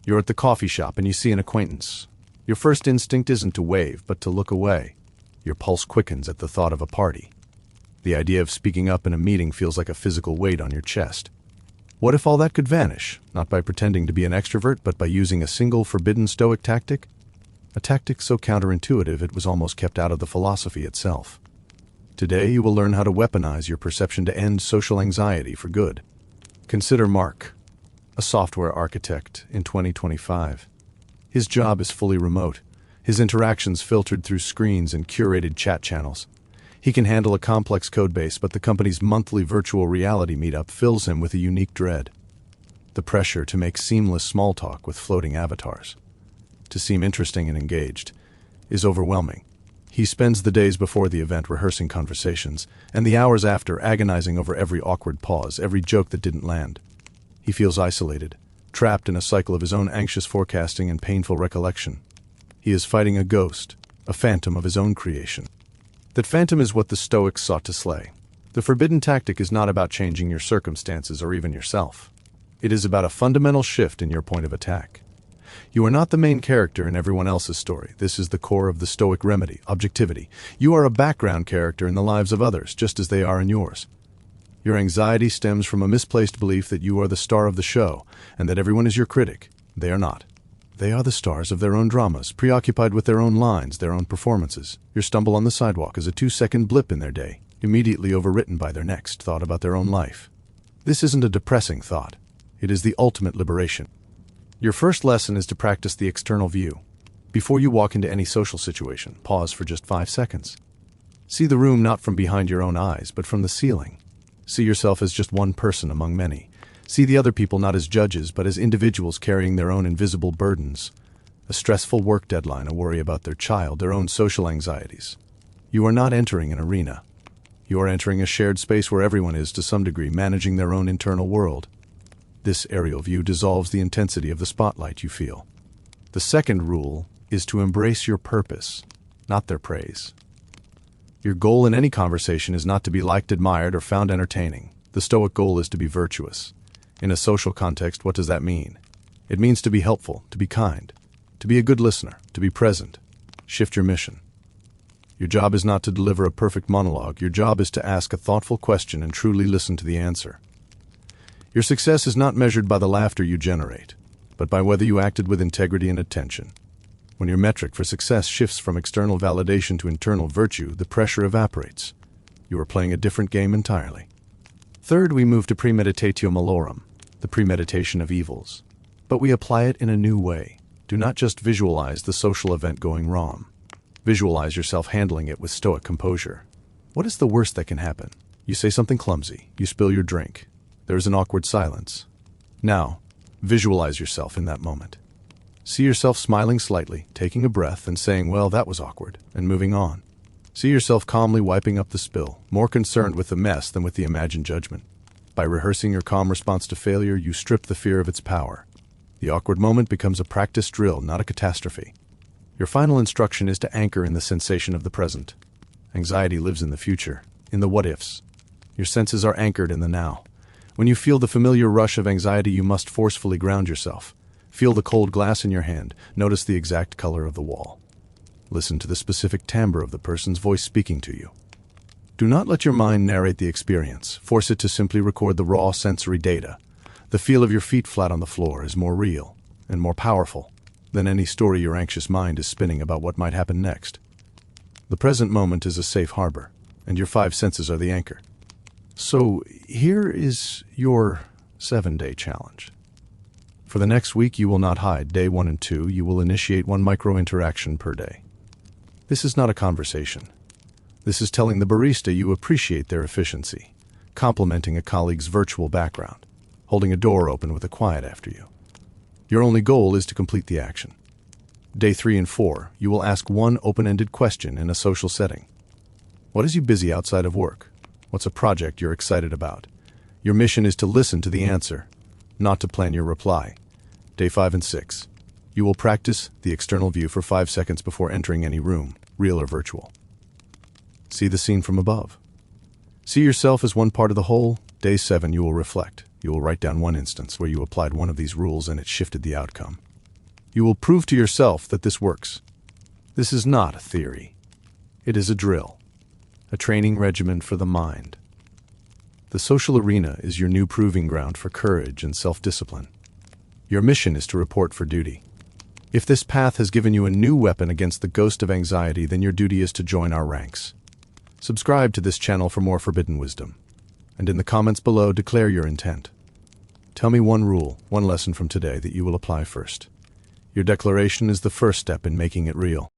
You're at the coffee shop and you see an acquaintance. Your first instinct isn't to wave, but to look away. Your pulse quickens at the thought of a party. The idea of speaking up in a meeting feels like a physical weight on your chest. What if all that could vanish, not by pretending to be an extrovert, but by using a single forbidden Stoic tactic? A tactic so counterintuitive it was almost kept out of the philosophy itself. Today you will learn how to weaponize your perception to end social anxiety for good. Consider Mark, a software architect in 2025. His job is fully remote, his interactions filtered through screens and curated chat channels. He can handle a complex codebase, but the company's monthly virtual reality meetup fills him with a unique dread. The pressure to make seamless small talk with floating avatars, to seem interesting and engaged, is overwhelming. He spends the days before the event rehearsing conversations, and the hours after agonizing over every awkward pause, every joke that didn't land. He feels isolated, trapped in a cycle of his own anxious forecasting and painful recollection. He is fighting a ghost, a phantom of his own creation. That phantom is what the Stoics sought to slay. The forbidden tactic is not about changing your circumstances or even yourself. It is about a fundamental shift in your point of attack. You are not the main character in everyone else's story. This is the core of the Stoic remedy, objectivity. You are a background character in the lives of others, just as they are in yours. Your anxiety stems from a misplaced belief that you are the star of the show, and that everyone is your critic. They are not. They are the stars of their own dramas, preoccupied with their own lines, their own performances. Your stumble on the sidewalk is a 2-second blip in their day, immediately overwritten by their next thought about their own life. This isn't a depressing thought. It is the ultimate liberation. Your first lesson is to practice the external view. Before you walk into any social situation, pause for just 5 seconds. See the room not from behind your own eyes, but from the ceiling. See yourself as just one person among many. See the other people not as judges, but as individuals carrying their own invisible burdens. A stressful work deadline, a worry about their child, their own social anxieties. You are not entering an arena. You are entering a shared space where everyone is, to some degree, managing their own internal world. This aerial view dissolves the intensity of the spotlight you feel. The second rule is to embrace your purpose, not their praise. Your goal in any conversation is not to be liked, admired, or found entertaining. The Stoic goal is to be virtuous. In a social context, what does that mean? It means to be helpful, to be kind, to be a good listener, to be present. Shift your mission. Your job is not to deliver a perfect monologue. Your job is to ask a thoughtful question and truly listen to the answer. Your success is not measured by the laughter you generate, but by whether you acted with integrity and attention. When your metric for success shifts from external validation to internal virtue, the pressure evaporates. You are playing a different game entirely. Third, we move to premeditatio malorum, the premeditation of evils. But we apply it in a new way. Do not just visualize the social event going wrong. Visualize yourself handling it with Stoic composure. What is the worst that can happen? You say something clumsy. You spill your drink. There is an awkward silence. Now, visualize yourself in that moment. See yourself smiling slightly, taking a breath and saying, well, that was awkward, and moving on. See yourself calmly wiping up the spill, more concerned with the mess than with the imagined judgment. By rehearsing your calm response to failure, you strip the fear of its power. The awkward moment becomes a practice drill, not a catastrophe. Your final instruction is to anchor in the sensation of the present. Anxiety lives in the future, in the what-ifs. Your senses are anchored in the now. When you feel the familiar rush of anxiety, you must forcefully ground yourself. Feel the cold glass in your hand. Notice the exact color of the wall. Listen to the specific timbre of the person's voice speaking to you. Do not let your mind narrate the experience. Force it to simply record the raw sensory data. The feel of your feet flat on the floor is more real and more powerful than any story your anxious mind is spinning about what might happen next. The present moment is a safe harbor, and your 5 senses are the anchor. So here is your 7-day challenge. For the next week, you will not hide. Day 1 and 2, you will initiate 1 micro-interaction per day. This is not a conversation. This is telling the barista you appreciate their efficiency, complimenting a colleague's virtual background, holding a door open with a quiet after you. Your only goal is to complete the action. Day 3 and 4, you will ask 1 open-ended question in a social setting. What is you busy outside of work? What's a project you're excited about? Your mission is to listen to the answer, not to plan your reply. Day 5 and 6, you will practice the external view for 5 seconds before entering any room, real or virtual. See the scene from above. See yourself as one part of the whole. Day 7, you will reflect. You will write down 1 instance where you applied one of these rules and it shifted the outcome. You will prove to yourself that this works. This is not a theory. It is a drill, a training regimen for the mind. The social arena is your new proving ground for courage and self-discipline. Your mission is to report for duty. If this path has given you a new weapon against the ghost of anxiety, then your duty is to join our ranks. Subscribe to this channel for more forbidden wisdom. And in the comments below, declare your intent. Tell me one rule, one lesson from today that you will apply first. Your declaration is the first step in making it real.